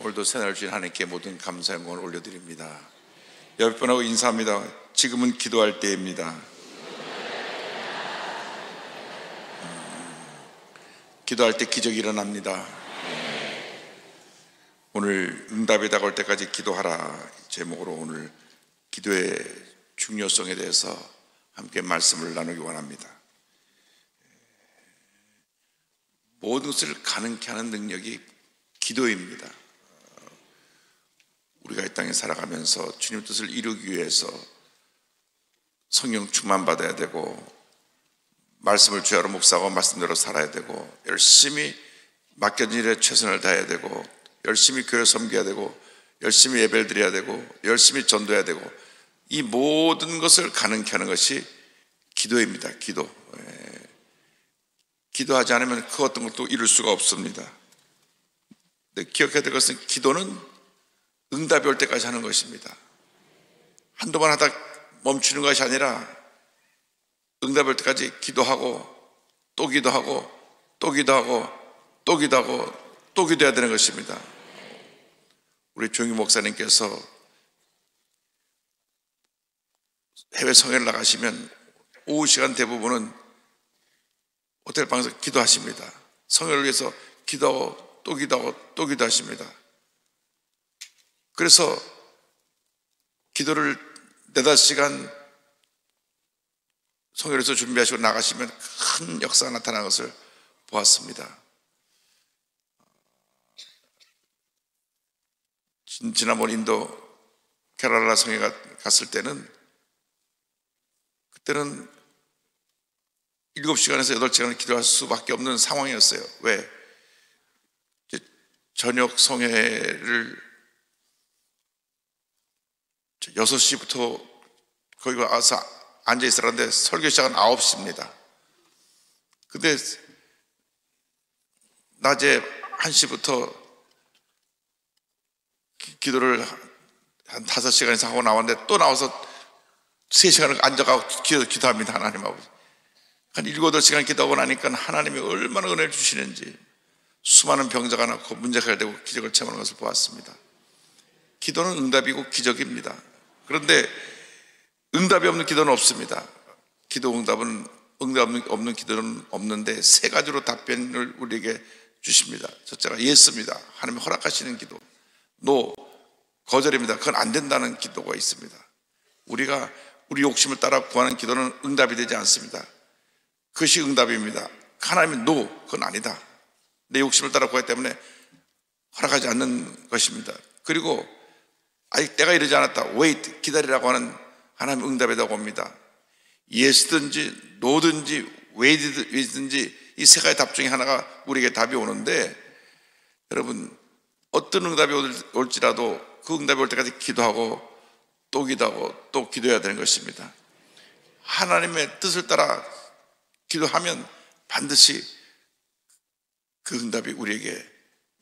오늘도 새날 주신 하나님께 모든 감사 영광을 올려드립니다. 여러분하고 인사합니다. 지금은 기도할 때입니다. 기도할 때 기적이 일어납니다. 오늘 응답이 다가올 때까지 기도하라 제목으로 오늘 기도의 중요성에 대해서 함께 말씀을 나누기 원합니다. 모든 것을 가능케 하는 능력이 기도입니다. 우리가 이 땅에 살아가면서 주님 뜻을 이루기 위해서 성령 충만 받아야 되고, 말씀을 주야로 묵상하고 말씀대로 살아야 되고, 열심히 맡겨진 일에 최선을 다해야 되고, 열심히 교회 섬겨야 되고, 열심히 예배를 드려야 되고, 열심히 전도해야 되고, 이 모든 것을 가능케 하는 것이 기도입니다. 기도. 기도하지 않으면 그 어떤 것도 이룰 수가 없습니다. 근데 기억해야 될 것은 기도는 응답이 올 때까지 하는 것입니다. 한두 번 하다 멈추는 것이 아니라 응답이 올 때까지 기도하고 또 기도하고 또 기도하고 또 기도하고 또 기도해야 되는 것입니다. 우리 조용희 목사님께서 해외 성회를 나가시면 오후 시간 대부분은 호텔 방에서 기도하십니다. 성회를 위해서 기도하고 또 기도하고 또 기도하십니다. 그래서 기도를 4-5시간 성회에서 준비하시고 나가시면 큰 역사가 나타나는 것을 보았습니다. 지난번 인도 케라라 성회 갔을 때는, 그때는 7시간에서 8시간을 기도할 수밖에 없는 상황이었어요. 왜? 저녁 성회를 6시부터 거기 와서 앉아있으라는데 설교 시작은 9시입니다. 근데 낮에 1시부터 기도를 한 5시간 이상 하고 나왔는데 또 나와서 3시간을 앉아가고 기도합니다. 하나님하고 한 7-8시간 기도하고 나니까 하나님이 얼마나 은혜를 주시는지, 수많은 병자가 낫고 문제가 해결되고 기적을 체험하는 것을 보았습니다. 기도는 응답이고 기적입니다. 그런데 응답이 없는 기도는 없습니다. 기도 응답은 응답 없는 기도는 없는데 3가지로 답변을 우리에게 주십니다. 첫째가 예스입니다. 하나님이 허락하시는 기도. 노, 거절입니다. 그건 안 된다는 기도가 있습니다. 우리가 우리 욕심을 따라 구하는 기도는 응답이 되지 않습니다. 그것이 응답입니다. 하나님이 노, 그건 아니다. 내 욕심을 따라 구하기 때문에 허락하지 않는 것입니다. 그리고 아직 때가 이르지 않았다, wait, 기다리라고 하는 하나님의 응답이라고 합니다. 예스든지 노든지 웨이든지 이 3가지 답 중에 하나가 우리에게 답이 오는데, 여러분 어떤 응답이 올지라도 그 응답이 올 때까지 기도하고 또 기도하고 또 기도해야 되는 것입니다. 하나님의 뜻을 따라 기도하면 반드시 그 응답이 우리에게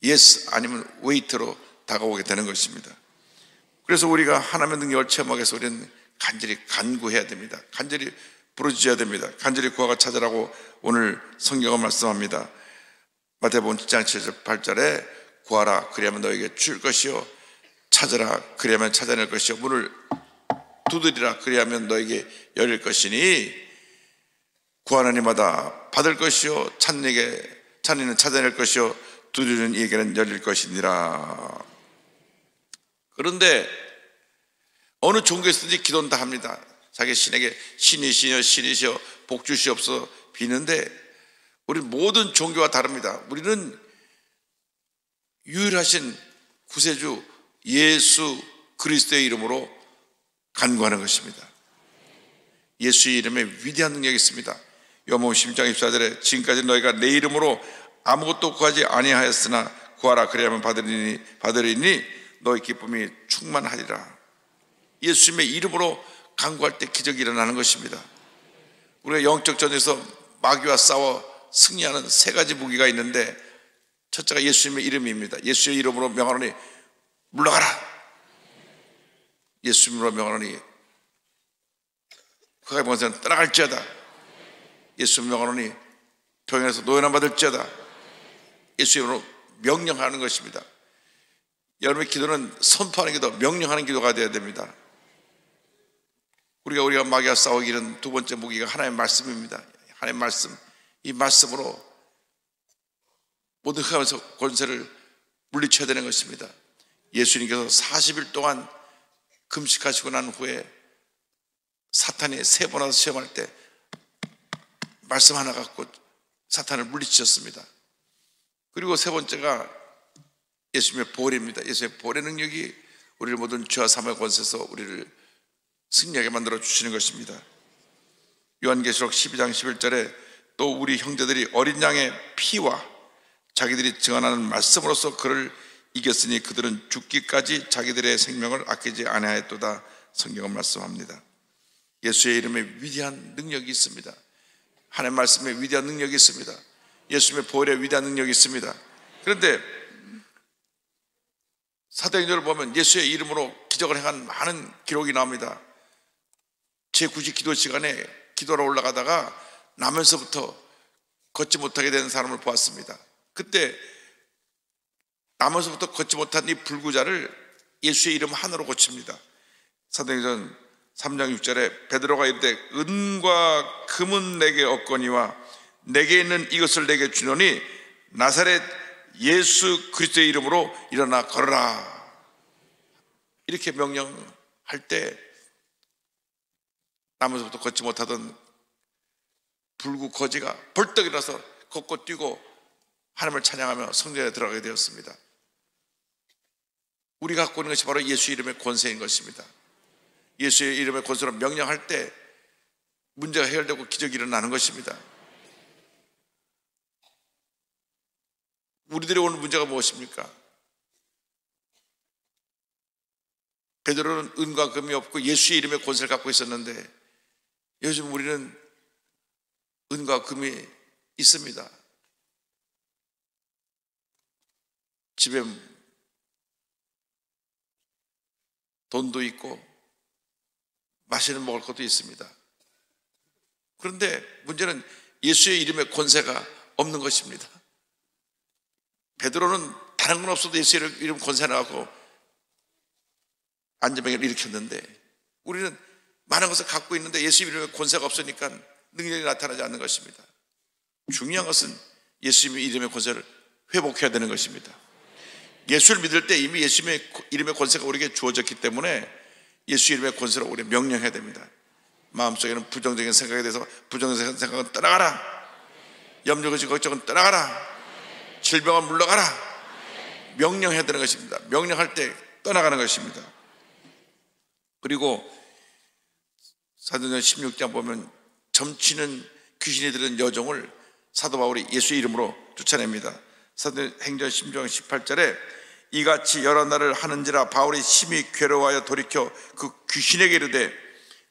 yes 아니면 wait로 다가오게 되는 것입니다. 그래서 우리가 하나님의 능력을 체험하기 위해서 우리는 간절히 간구해야 됩니다. 간절히 부르짖어야 됩니다. 간절히 구하고 찾으라고 오늘 성경은 말씀합니다. 마태복음 7장 7절 8절에 구하라 그리하면 너에게 줄 것이요, 찾으라 그리하면 찾아낼 것이요, 문을 두드리라 그리하면 너에게 열릴 것이니 구하는 이마다 받을 것이요, 찾는 이는 찾아낼 것이요, 두드리는 이에게는 열릴 것이니라. 그런데 어느 종교에서든지 기도는 다 합니다. 자기 신에게 신이시여 복 주시옵소서 비는데, 우리 모든 종교와 다릅니다. 우리는 유일하신 구세주 예수 그리스도의 이름으로 간구하는 것입니다. 예수의 이름에 위대한 능력이 있습니다. 요한복음 10장 24절에 지금까지 너희가 내 이름으로 아무것도 구하지 아니하였으나 구하라 그리하면 받으리니 너희 기쁨이 충만하리라. 예수님의 이름으로 간구할 때 기적이 일어나는 것입니다. 우리가 영적 전에서 마귀와 싸워 승리하는 3가지 무기가 있는데, 첫째가 예수님의 이름입니다. 예수의 이름으로 명하노니 물러가라. 예수 이름으로 명하노니 그가 번세는 떠나갈지어다. 예수 명하노니 병에서 노연함 받을지어다. 예수 이름으로 명령하는 것입니다. 여러분의 기도는 선포하는 기도, 명령하는 기도가 되어야 됩니다. 우리가 마귀와 싸우기는 두 번째 무기가 하나님의 말씀입니다. 하나님의 말씀, 이 말씀으로 모든 흑암에서 권세를 물리쳐야 되는 것입니다. 예수님께서 40일 동안 금식하시고 난 후에 사탄이 3번 와서 시험할 때 말씀 하나 갖고 사탄을 물리치셨습니다. 그리고 세 번째가 예수님의 보혈입니다. 예수님의 보혈의 능력이 우리를 모든 죄와 사망의 권세에서 우리를 승리하게 만들어 주시는 것입니다. 요한계시록 12장 11절에 또 우리 형제들이 어린 양의 피와 자기들이 증언하는 말씀으로써 그를 이겼으니 그들은 죽기까지 자기들의 생명을 아끼지 아니하였도다. 성경은 말씀합니다. 예수의 이름에 위대한 능력이 있습니다. 하나님의 말씀에 위대한 능력이 있습니다. 예수님의 보혈에 위대한 능력이 있습니다. 그런데 사도행전을 보면 예수의 이름으로 기적을 행한 많은 기록이 나옵니다. 제9지 기도 시간에 기도하러 올라가다가 나면서부터 걷지 못하게 되는 사람을 보았습니다. 그때 나면서부터 걷지 못한 이 불구자를 예수의 이름 하나로 고칩니다. 사도행전 3장 6절에 베드로가 이르되 은과 금은 내게 없거니와 내게 있는 이것을 내게 주노니 나사렛 예수 그리스도의 이름으로 일어나 걸어라. 이렇게 명령할 때 나면서부터 걷지 못하던 불구 거지가 벌떡 일어나서 걷고 뛰고 하나님을 찬양하며 성전에 들어가게 되었습니다. 우리가 갖고 있는 것이 바로 예수 이름의 권세인 것입니다. 예수의 이름의 권세로 명령할 때 문제가 해결되고 기적이 일어나는 것입니다. 우리들이 오는 문제가 무엇입니까? 베드로는 은과 금이 없고 예수의 이름의 권세를 갖고 있었는데 요즘 우리는 은과 금이 있습니다. 집에 돈도 있고 맛있는 먹을 것도 있습니다. 그런데 문제는 예수의 이름의 권세가 없는 것입니다. 베드로는 다른 건 없어도 예수의 이름 권세 나가고 안전병을 일으켰는데 우리는 많은 것을 갖고 있는데 예수 이름의 권세가 없으니까 능력이 나타나지 않는 것입니다. 중요한 것은 예수 이름의 권세를 회복해야 되는 것입니다. 예수를 믿을 때 이미 예수 이름의 권세가 우리에게 주어졌기 때문에 예수 이름의 권세로 우리 명령해야 됩니다. 마음속에는 부정적인 생각에 대해서 부정적인 생각은 떠나가라. 염려거지 걱정은 떠나가라. 질병은 물러가라. 명령해야 되는 것입니다. 명령할 때 떠나가는 것입니다. 그리고 사도행전 16장 보면 점치는 귀신이 들은 여종을 사도 바울이 예수의 이름으로 쫓아냅니다. 사도행전 16장 18절에 이같이 여러 날을 하는지라 바울이 심히 괴로워하여 돌이켜 그 귀신에게 이르되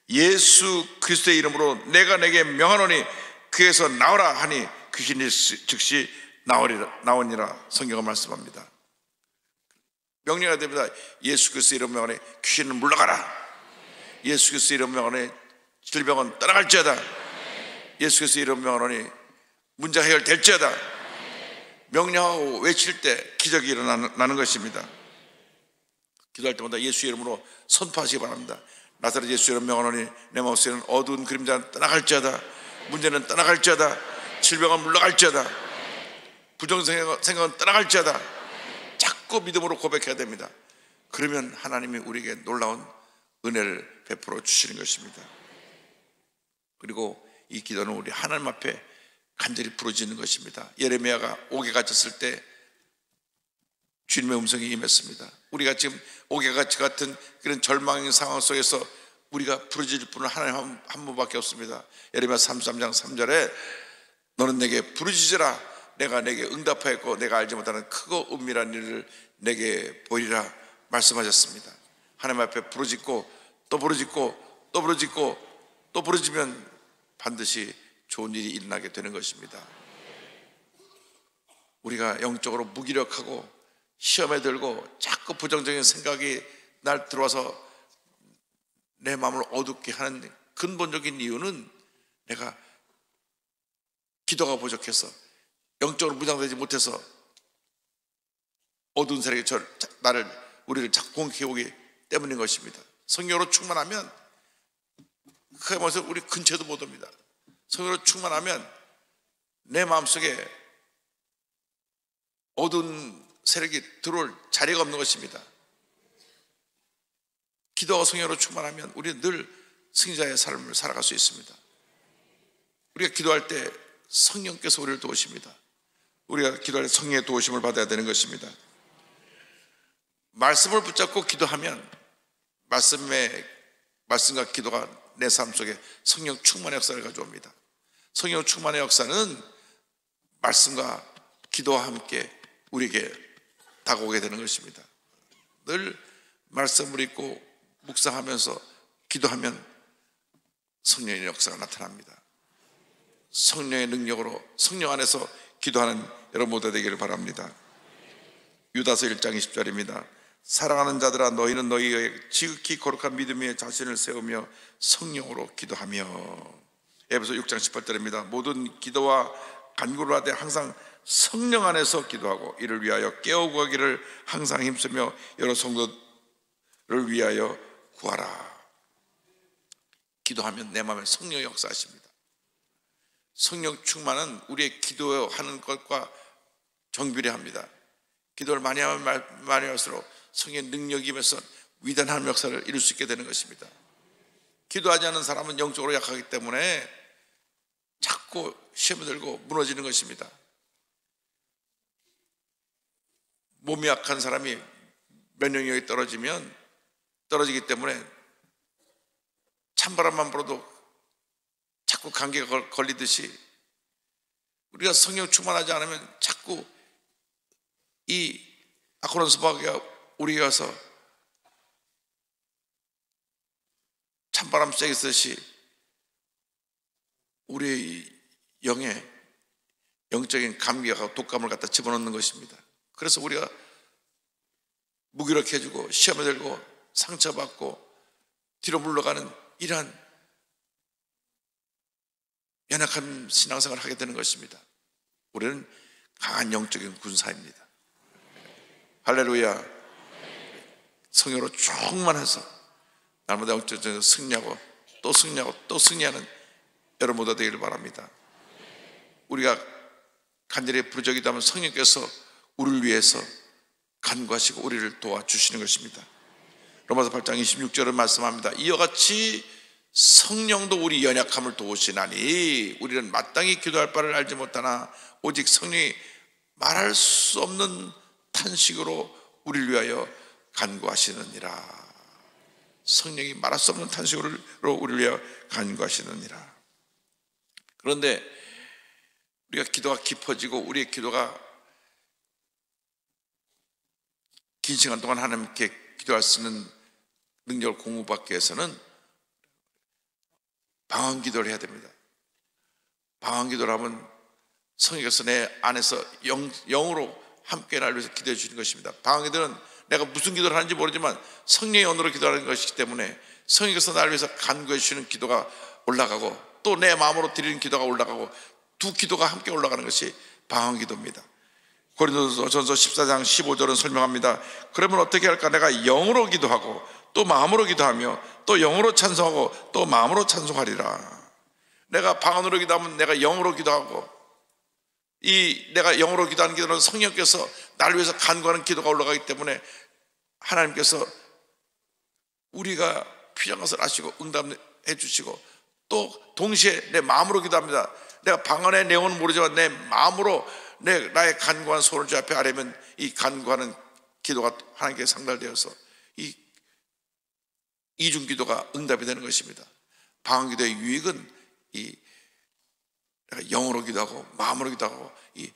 예수 그리스도의 이름으로 내가 내게 명하노니 그에서 나오라 하니 귀신이 즉시 나오니라. 성경은 말씀합니다. 명령해야 됩니다. 예수 그리스도의 이름 명하니 귀신은 물러가라. 예수 그리스도의 이름 명하니 질병은 떠나갈지어다. 예수 그리스도의 이름 명하니 문제 해결될지어다. 명령하고 외칠 때 기적이 일어나는 것입니다. 기도할 때마다 예수 이름으로 선포하시기 바랍니다. 나사렛 예수 이름 명하노니 내 마음속에는 어두운 그림자는 떠나갈지어다. 문제는 떠나갈지어다. 질병은 물러갈지어다. 부정생각은 떠나갈지어다. 자꾸 믿음으로 고백해야 됩니다. 그러면 하나님이 우리에게 놀라운 은혜를 베풀어 주시는 것입니다. 그리고 이 기도는 우리 하나님 앞에 간절히 부르짖는 것입니다. 예레미야가 옥에 갇혔을 때 주님의 음성이 임했습니다. 우리가 지금 옥에 같은 그런 절망의 상황 속에서 우리가 부르짖을 분은 하나님 한 분밖에 없습니다. 예레미야 33장 3절에 너는 내게 부르짖으라. 내가 내게 응답하였고 내가 알지 못하는 크고 은밀한 일을 내게 보이리라 말씀하셨습니다. 하나님 앞에 부르짖고 또 부르짖고 또 부르짖고 또 부르짖으면 반드시 좋은 일이 일어나게 되는 것입니다. 우리가 영적으로 무기력하고 시험에 들고 자꾸 부정적인 생각이 날 들어와서 내 마음을 어둡게 하는 근본적인 이유는 내가 기도가 부족해서 영적으로 무장되지 못해서 어두운 세력이 나를 우리를 자꾸 공격해오기 때문인 것입니다. 성령으로 충만하면 그게 뭐서 우리 근처에도 못 옵니다. 성령으로 충만하면 내 마음속에 어두운 세력이 들어올 자리가 없는 것입니다. 기도와 성령으로 충만하면 우리는 늘 승자의 삶을 살아갈 수 있습니다. 우리가 기도할 때 성령께서 우리를 도우십니다. 우리가 기도할 때 성령의 도우심을 받아야 되는 것입니다. 말씀을 붙잡고 기도하면 말씀과 기도가 내 삶 속에 성령 충만의 역사를 가져옵니다. 성령 충만의 역사는 말씀과 기도와 함께 우리에게 다가오게 되는 것입니다. 늘 말씀을 읽고 묵상하면서 기도하면 성령의 역사가 나타납니다. 성령의 능력으로 성령 안에서 기도하는 여러분 모두 되기를 바랍니다. 유다서 1장 20절입니다. 사랑하는 자들아 너희는 너희의 지극히 거룩한 믿음 위에 자신을 세우며 성령으로 기도하며. 에베소 6장 18절입니다. 모든 기도와 간구를 하되 항상 성령 안에서 기도하고 이를 위하여 깨어 구하기를 항상 힘쓰며 여러 성도를 위하여 구하라. 기도하면 내 마음에 성령의 역사하십니다. 성령 충만은 우리의 기도하는 것과 정비례합니다. 기도를 많이 하면 많이 할수록 성령의 능력이 임해서 위대한 하나님의 역사를 이룰 수 있게 되는 것입니다. 기도하지 않는 사람은 영적으로 약하기 때문에 자꾸 시험에 들고 무너지는 것입니다. 몸이 약한 사람이 면역력이 떨어지기 때문에 찬바람만 불어도 자꾸 감기가 걸리듯이 우리가 성령 충만하지 않으면 자꾸 이 아코론스바가 우리에 와서 찬바람 쐬듯이 우리의 영에 영적인 감기가 독감을 갖다 집어넣는 것입니다. 그래서 우리가 무기력해지고 시험에 들고 상처받고 뒤로 물러가는 이러한 연약한 신앙생활을 하게 되는 것입니다. 우리는 강한 영적인 군사입니다. 할렐루야. 성령으로 충만해서 날마다 영적으로 승리하고 또 승리하고 또 승리하는 여러분 모두 되기를 바랍니다. 우리가 간절히 부르짖기도 성령께서 우리를 위해서 간구하시고 우리를 도와주시는 것입니다. 로마서 8장 26절은 말씀합니다. 이와 같이 성령도 우리 연약함을 도우시나니 우리는 마땅히 기도할 바를 알지 못하나 오직 성령이 말할 수 없는 탄식으로 우리를 위하여 간구하시느니라. 성령이 말할 수 없는 탄식으로 우리를 위하여 간구하시느니라. 그런데 우리가 기도가 깊어지고 우리의 기도가 긴 시간 동안 하나님께 기도할 수 있는 능력을 공부받기 위해서는 방언 기도를 해야 됩니다. 방언 기도를 하면 성령께서 내 안에서 영으로 함께 나를 위해서 기도해 주시는 것입니다. 방언 기도는 내가 무슨 기도를 하는지 모르지만 성령의 언어로 기도하는 것이기 때문에 성령께서 나를 위해서 간구해 주시는 기도가 올라가고 또 내 마음으로 드리는 기도가 올라가고 두 기도가 함께 올라가는 것이 방언 기도입니다. 고린도전서 14장 15절은 설명합니다. 그러면 어떻게 할까? 내가 영으로 기도하고 또 마음으로 기도하며 또 영으로 찬송하고 또 마음으로 찬송하리라. 내가 방언으로 기도하면 내가 영으로 기도하고 이 내가 영으로 기도하는 기도는 성령께서 나를 위해서 간구하는 기도가 올라가기 때문에 하나님께서 우리가 필요한 것을 아시고 응답해 주시고 또 동시에 내 마음으로 기도합니다. 내가 방언의 내용은 모르지만 내 마음으로 나의 간구한 소원을 주 앞에 아뢰면 이 간구하는 기도가 하나님께 상달되어서 이 이중 기도가 응답이 되는 것입니다. 방언 기도의 유익은 이 내가 영으로 기도하고 마음으로 기도하고 이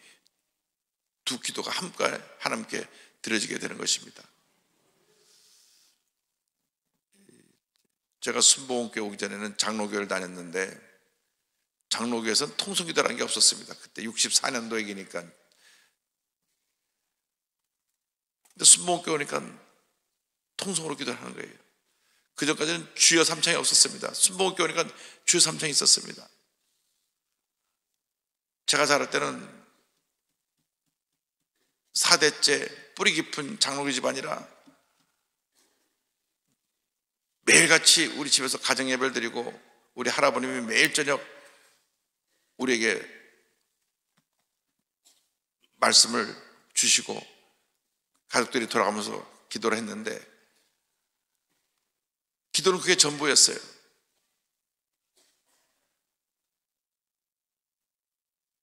두 기도가 함께 하나님께 드려지게 되는 것입니다. 제가 순복음교회 오기 전에는 장로교회를 다녔는데 장로교회에서는 통성기도라는 게 없었습니다. 그때 64년도 얘기니까. 근데 순복음교회 오니까 통성으로 기도를 하는 거예요. 그 전까지는 주여 삼창이 없었습니다. 순복음교회 오니까 주여 삼창이 있었습니다. 제가 자랄 때는 4대째 뿌리 깊은 장로교 집안이라 매일같이 우리 집에서 가정 예배를 드리고 우리 할아버님이 매일 저녁 우리에게 말씀을 주시고 가족들이 돌아가면서 기도를 했는데 기도는 그게 전부였어요.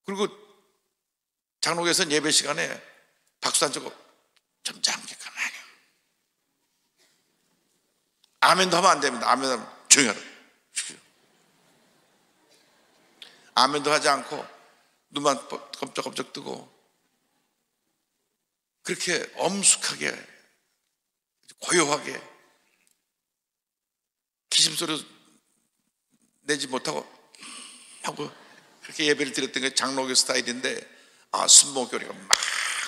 그리고 장로교에서는 예배 시간에 박수 안 치고 점잖게 가만히 아멘도 하면 안 됩니다. 아멘 하면 조용히 하라. 아멘도 하지 않고 눈만 깜짝깜짝 뜨고 그렇게 엄숙하게 고요하게 기심소리 내지 못하고 하고 그렇게 예배를 드렸던 게 장로교 스타일인데 순복교리가 막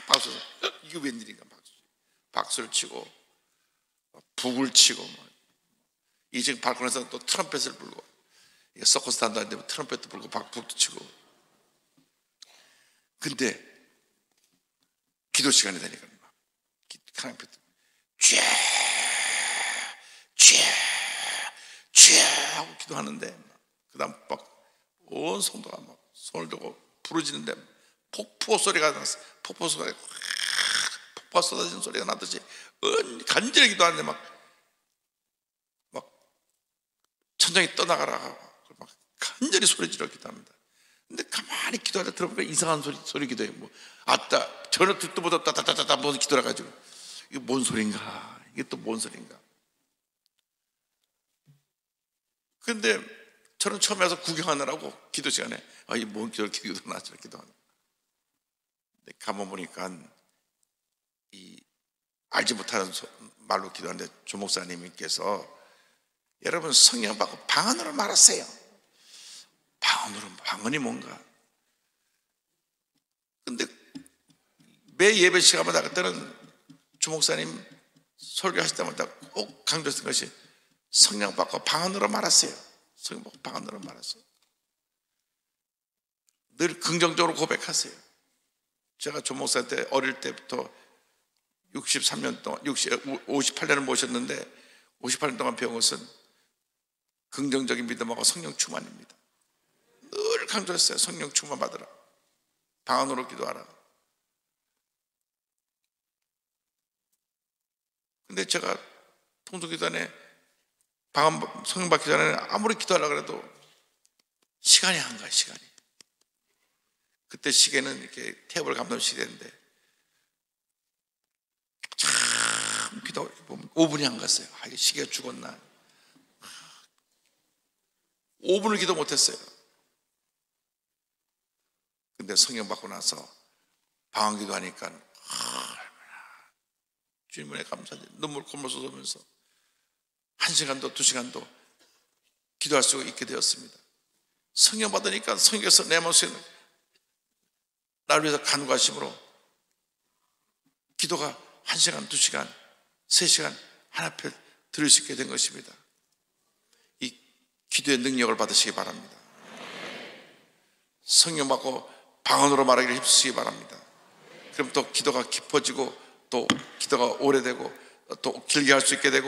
박수 이게 웬일인가 박수를 치고 북을 치고 이 지금 발코니에서 또 트럼펫을 불고 서커스 단다는데 트럼펫도 불고 북도 치고 근데 기도 시간이 되니까 막 트럼펫 쥐 하고 기도하는데 그 다음 막 온 성도가 막 손을 들고 부르짖는데 폭포 소리가 났어. 폭포 소리가 폭포가 쏟아지는 소리가 나듯이 간절히 기도하는데 막 천장이 떠나가라 막 간절히 소리 지르고 기도합니다. 근데 가만히 기도하다 들어보니까 이상한 소리 기도해요. 아따 전혀 듣도 보다 따따따따 무슨 기도라 가지고 이게 뭔 소린가 이게 또 뭔 소린가. 근데 저는 처음에 와서 구경하느라고 기도 시간에 이 뭔 기도나 저렇게 기도하나. 근데 가만 보니까 이 알지 못하는 말로 기도하는데 조 목사님께서 여러분 성령 받고 방언으로 말하세요. 방언이 뭔가. 근데 매 예배 시간마다 그때는 조 목사님 설교하실 때마다 꼭 강조했던 것이 성령 받고 방언으로 말하세요. 성령 받고 방언으로 말하세요. 늘 긍정적으로 고백하세요. 제가 조 목사 때 어릴 때부터 63년 동안 58년을 모셨는데 58년 동안 배운 것은 긍정적인 믿음하고 성령 충만입니다. 늘 강조했어요. 성령 충만 받으라. 방언으로 기도하라. 근데 제가 통독기도안에 성령 받기 전에 아무리 기도하려고 해도 시간이 안 가요. 시간이. 그때 시계는 이렇게 탭을 감는 시계인데 참 기도보면 5분이 안 갔어요. 이게 시계가 죽었나. 5분을 기도 못했어요. 근데 성령 받고 나서 방언 기도하니까 주님의 감사지 눈물 콧물 쏟으면서 1시간도 2시간도 기도할 수 있게 되었습니다. 성령 받으니까 성령께서 내 마음속에 나를 위해서 간구하심으로 기도가 1시간, 2시간, 3시간 하나편 들을 수 있게 된 것입니다. 이 기도의 능력을 받으시기 바랍니다. 성령 받고 방언으로 말하기를 힘쓰시기 바랍니다. 그럼 또 기도가 깊어지고 또 기도가 오래되고 또 길게 할 수 있게 되고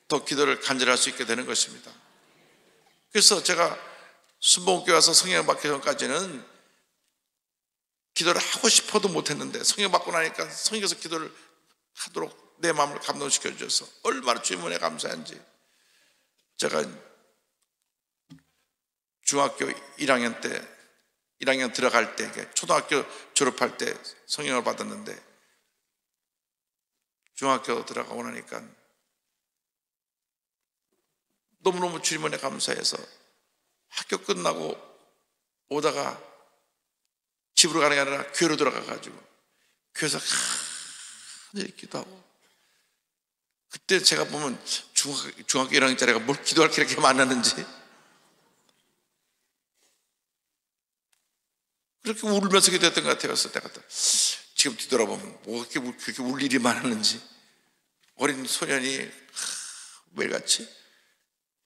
또 기도를 간절히 할 수 있게 되는 것입니다. 그래서 제가 순복음교회 와서 성령 받기 전까지는 기도를 하고 싶어도 못했는데 성령 받고 나니까 성령께서 기도를 하도록 내 마음을 감동시켜 주셔서 얼마나 주님의 은혜에 감사한지. 제가 중학교 1학년 때 1학년 들어갈 때 초등학교 졸업할 때 성령을 받았는데 중학교 들어가고 나니까 너무너무 주님의 은혜에 감사해서 학교 끝나고 오다가 집으로 가는 게 아니라 교회로 들어가가지고 교회에서 간절히 기도하고 그때 제가 보면 중학교 1학년짜리가 뭘 기도할 게 이렇게 많았는지 그렇게 울면서 기도했던 것 같아요. 그래서 내가 지금 뒤돌아보면 뭐 그렇게 울 일이 많았는지 어린 소년이 매일같이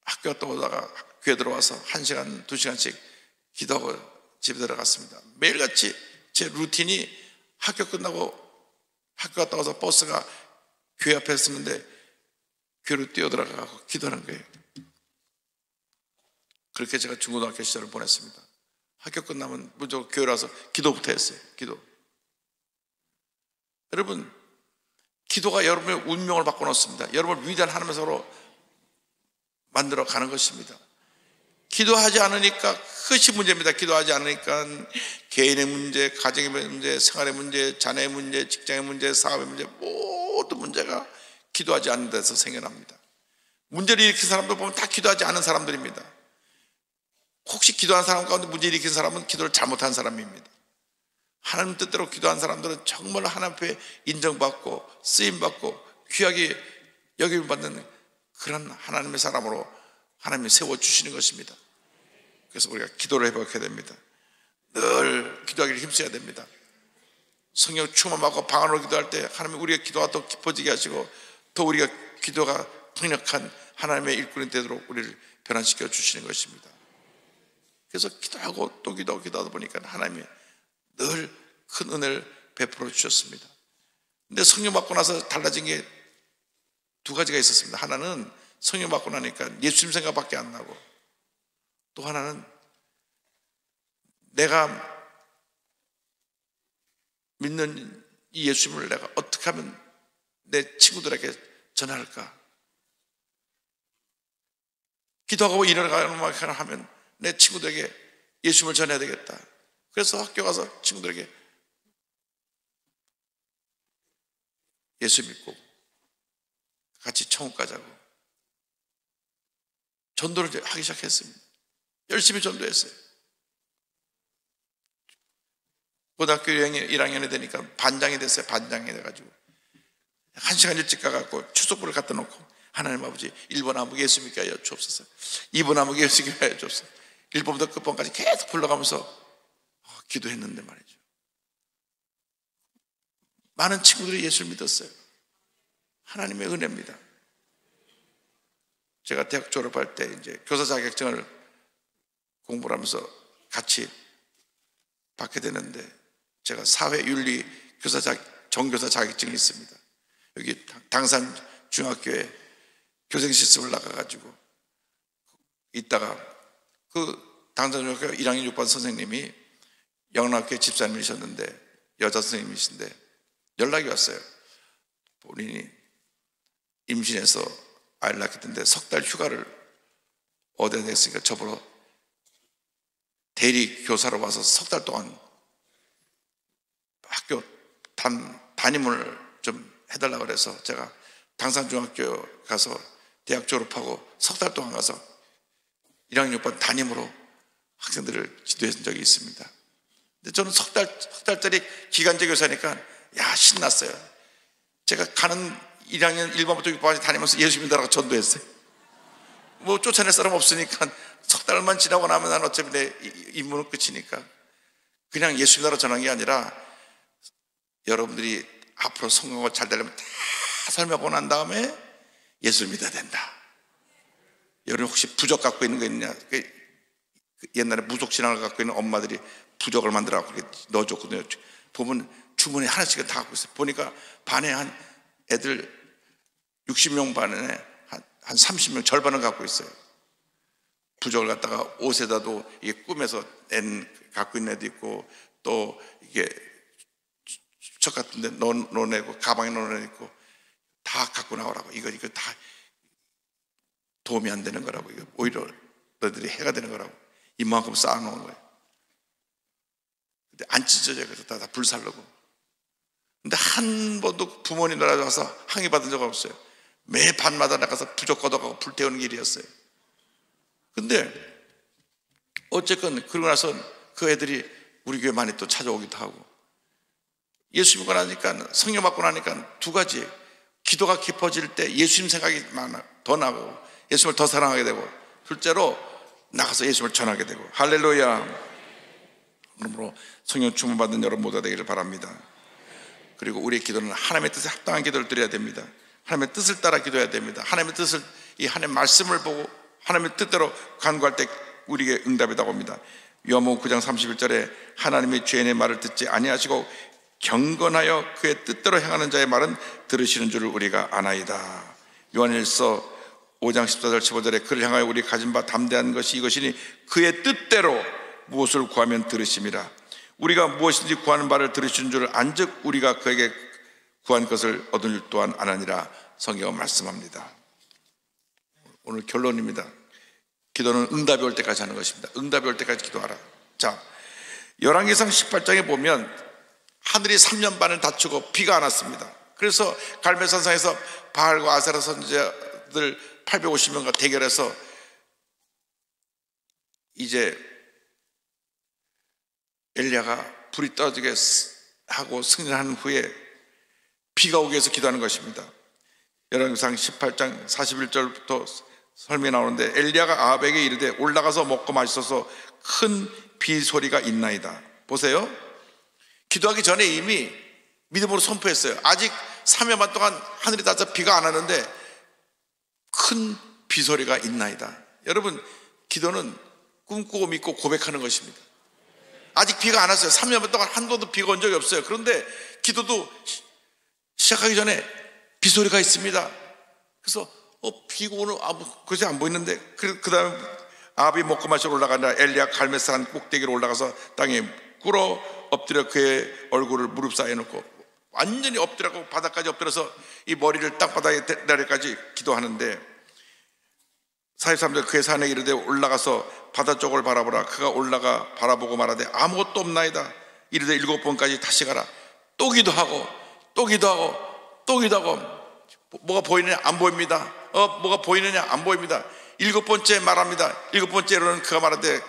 학교 갔다 오다가 교회 들어와서 1시간, 2시간씩 기도하고 집에 들어갔습니다. 매일같이 제 루틴이 학교 끝나고 학교 갔다 와서 버스가 교회 앞에 있었는데 교회로 뛰어들어가고 기도하는 거예요. 그렇게 제가 중고등학교 시절을 보냈습니다. 학교 끝나면 무조건 교회로 와서 기도부터 했어요. 기도. 여러분, 기도가 여러분의 운명을 바꿔놓습니다. 여러분을 위대한 하나님의 서로 만들어 가는 것입니다. 기도하지 않으니까 그것이 문제입니다. 기도하지 않으니까 개인의 문제, 가정의 문제, 생활의 문제, 자녀의 문제, 직장의 문제, 사업의 문제, 모든 문제가 기도하지 않는 데서 생겨납니다. 문제를 일으킨 사람들 보면 다 기도하지 않은 사람들입니다. 혹시 기도한 사람 가운데 문제를 일으킨 사람은 기도를 잘못한 사람입니다. 하나님 뜻대로 기도한 사람들은 정말 하나님 앞에 인정받고 쓰임받고 귀하게 여김을 받는 그런 하나님의 사람으로 하나님이 세워주시는 것입니다. 그래서 우리가 기도를 회복해야 됩니다. 늘 기도하기를 힘써야 됩니다. 성령 충만 받고 방언으로 기도할 때 하나님이 우리의 기도가 더 깊어지게 하시고 더 우리가 기도가 강력한 하나님의 일꾼이 되도록 우리를 변화시켜 주시는 것입니다. 그래서 기도하고 또 기도하다 보니까 하나님이 늘 큰 은혜를 베풀어 주셨습니다. 근데 성령 받고 나서 달라진 게 두 가지가 있었습니다. 하나는 성령 받고 나니까 예수님 생각밖에 안 나고, 또 하나는 내가 믿는 이 예수님을 내가 어떻게 하면 내 친구들에게 전할까? 기도하고 일어나가는 하면 내 친구들에게 예수님을 전해야 되겠다. 그래서 학교 가서 친구들에게 예수 믿고 같이 천국 가자고 전도를 하기 시작했습니다. 열심히 전도했어요. 고등학교 1학년이 되니까 반장이 됐어요. 반장이 돼가지고 1시간 일찍 가갖고 추석부를 갖다 놓고, 하나님 아버지 1번 암흑 예수 믿게 하여 주옵소서, 2번 암흑 예수 믿게 하여 주옵소서, 1번부터 끝번까지 계속 불러가면서 기도했는데 말이죠, 많은 친구들이 예수를 믿었어요. 하나님의 은혜입니다. 제가 대학 졸업할 때 이제 교사 자격증을 공부를 하면서 같이 받게 되는데, 제가 사회윤리 정교사 자격증이 있습니다. 여기 당산 중학교에 교생 실습을 나가가지고 있다가 그 당산 중학교 1학년 6반 선생님이 영락교회 집사님이셨는데, 여자 선생님이신데 연락이 왔어요. 본인이 임신해서 아이를 낳게 됐는데 석 달 휴가를 얻어야 됐으니까 저보러 대리 교사로 와서 석 달 동안 학교 담임을 좀 해달라고 그래서 제가 당산중학교 가서 대학 졸업하고 석 달 동안 가서 1학년 6반 담임으로 학생들을 지도했던 적이 있습니다. 근데 저는 석 달짜리 기간제 교사니까 신났어요. 제가 가는 1학년 1반부터 6반까지 다니면서 예수 믿으라고 전도했어요. 뭐 쫓아낼 사람 없으니까 석 달만 지나고 나면 난 어차피 내 임무는 끝이니까 그냥 예수 믿으라고 전한 게 아니라, 여러분들이 앞으로 성공하고 잘 되려면 다 설명하고 난 다음에 예수를 믿어야 된다. 여러분 혹시 부적 갖고 있는 거 있느냐? 옛날에 무속신앙을 갖고 있는 엄마들이 부적을 만들어갖고 넣어줬거든요. 보면 주머니에 하나씩은 다 갖고 있어요. 보니까 반에 한 애들 60명 반에 한 30명 절반은 갖고 있어요. 부적을 갖다가 옷에다도 이게 꾸며서 갖고 있는 애도 있고, 또 이게 척 같은 데 넣어내고 가방에 넣어내고 다 갖고 나오라고. 이거 다 도움이 안 되는 거라고. 이거 오히려 너희들이 해가 되는 거라고. 이만큼 쌓아놓은 거예요. 근데 안 찢어져요. 그래서 다 불살르고. 근데 한 번도 부모님 나라서 항의받은 적 없어요. 매 밤마다 나가서 부적 걷어가고 불태우는 길이었어요. 근데 어쨌건 그러고 나서 그 애들이 우리 교회 많이 또 찾아오기도 하고, 예수 믿고 나니까, 성령 받고 나니까 두 가지, 기도가 깊어질 때 예수님 생각이 더 나고 예수님을 더 사랑하게 되고, 둘째로 나가서 예수님을 전하게 되고. 할렐루야. 그러므로 성령 충만 받는 여러분 모두가 되기를 바랍니다. 그리고 우리의 기도는 하나님의 뜻에 합당한 기도를 드려야 됩니다. 하나님의 뜻을 따라 기도해야 됩니다. 하나님의 뜻을, 이 하나님의 말씀을 보고 하나님의 뜻대로 간구할 때 우리에게 응답이 나옵니다. 요한복음 9장 31절에 하나님의 죄인의 말을 듣지 아니하시고 경건하여 그의 뜻대로 행하는 자의 말은 들으시는 줄을 우리가 아나이다. 요한일서 5장 14절 15절에 그를 향하여 우리 가진 바 담대한 것이 이것이니 그의 뜻대로 무엇을 구하면 들으심이라. 우리가 무엇인지 구하는 바를 들으신 줄 안즉 우리가 그에게 구한 것을 얻은 일 또한 아나니라. 성경은 말씀합니다. 오늘 결론입니다. 기도는 응답이 올 때까지 하는 것입니다. 응답이 올 때까지 기도하라. 자, 열왕기상 18장에 보면 하늘이 3년 반을 닫히고 비가 안 왔습니다. 그래서 갈멜산상에서 바알과 아세라 선지자들 850명과 대결해서 이제 엘리야가 불이 떨어지게 하고 승리한 후에 비가 오기 위해서 기도하는 것입니다. 열왕기상 18장 41절부터 설명이 나오는데 엘리야가 아합에게 이르되 올라가서 먹고 마시소서 큰 비 소리가 있나이다. 보세요. 기도하기 전에 이미 믿음으로 선포했어요. 아직 3년 반 동안 하늘이 닫아서 비가 안 왔는데 큰 비 소리가 있나이다. 여러분, 기도는 꿈꾸고 믿고 고백하는 것입니다. 아직 비가 안 왔어요. 3년 반 동안 한 번도 비가 온 적이 없어요. 그런데 기도도 시작하기 전에 비 소리가 있습니다. 그래서 비가 오늘 그것이 안 보이는데 그 다음에 아합이 먹고 마시러 올라가니라. 엘리야 갈멜산 꼭대기로 올라가서 땅에 꿇어 엎드려 그의 얼굴을 무릎 사이에 놓고 완전히 엎드려고 바닥까지 엎드려서 이 머리를 땅바닥에 내리까지 기도하는데 43절 그의 산에 이르되 올라가서 바다 쪽을 바라보라. 그가 올라가 바라보고 말하되 아무것도 없나이다. 이르되 7번까지 다시 가라. 또 기도하고 또 기도하고 또 기도하고 뭐가 보이느냐? 안 보입니다. 뭐가 보이느냐? 안 보입니다. 7번째 말합니다. 7번째로는 그가 말하되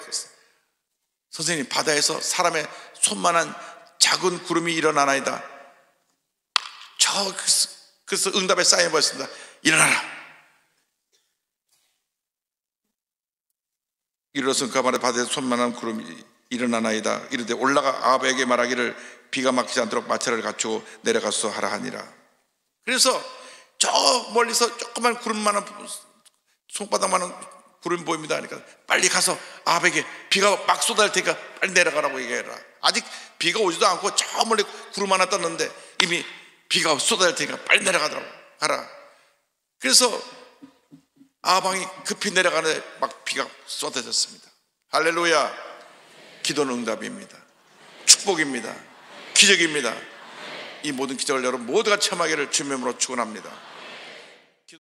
선생님, 바다에서 사람의 손만한 작은 구름이 일어나나이다. 그래서 응답의 사인을 보였습니다. 일어나라. 이르러서 그가 말하되 바다에서 손만한 구름이 일어나나이다. 이르되 올라가 아합에게 말하기를 비가 막히지 않도록 마차를 갖추고 내려가서 하라 하니라. 그래서 저 멀리서 조그만 구름만한 손바닥만한 구름이 보입니다 하니까 빨리 가서 아합에게 비가 막 쏟아질 테니까 빨리 내려가라고 얘기해라. 아직 비가 오지도 않고 저 멀리 구름 하나 떴는데 이미 비가 쏟아질 테니까 빨리 내려가더라고 가라. 그래서 아합왕이 급히 내려가는데 막 비가 쏟아졌습니다. 할렐루야. 기도는 응답입니다. 축복입니다. 기적입니다. 이 모든 기적을 여러분 모두가 체험하기를 주님으로 축원합니다.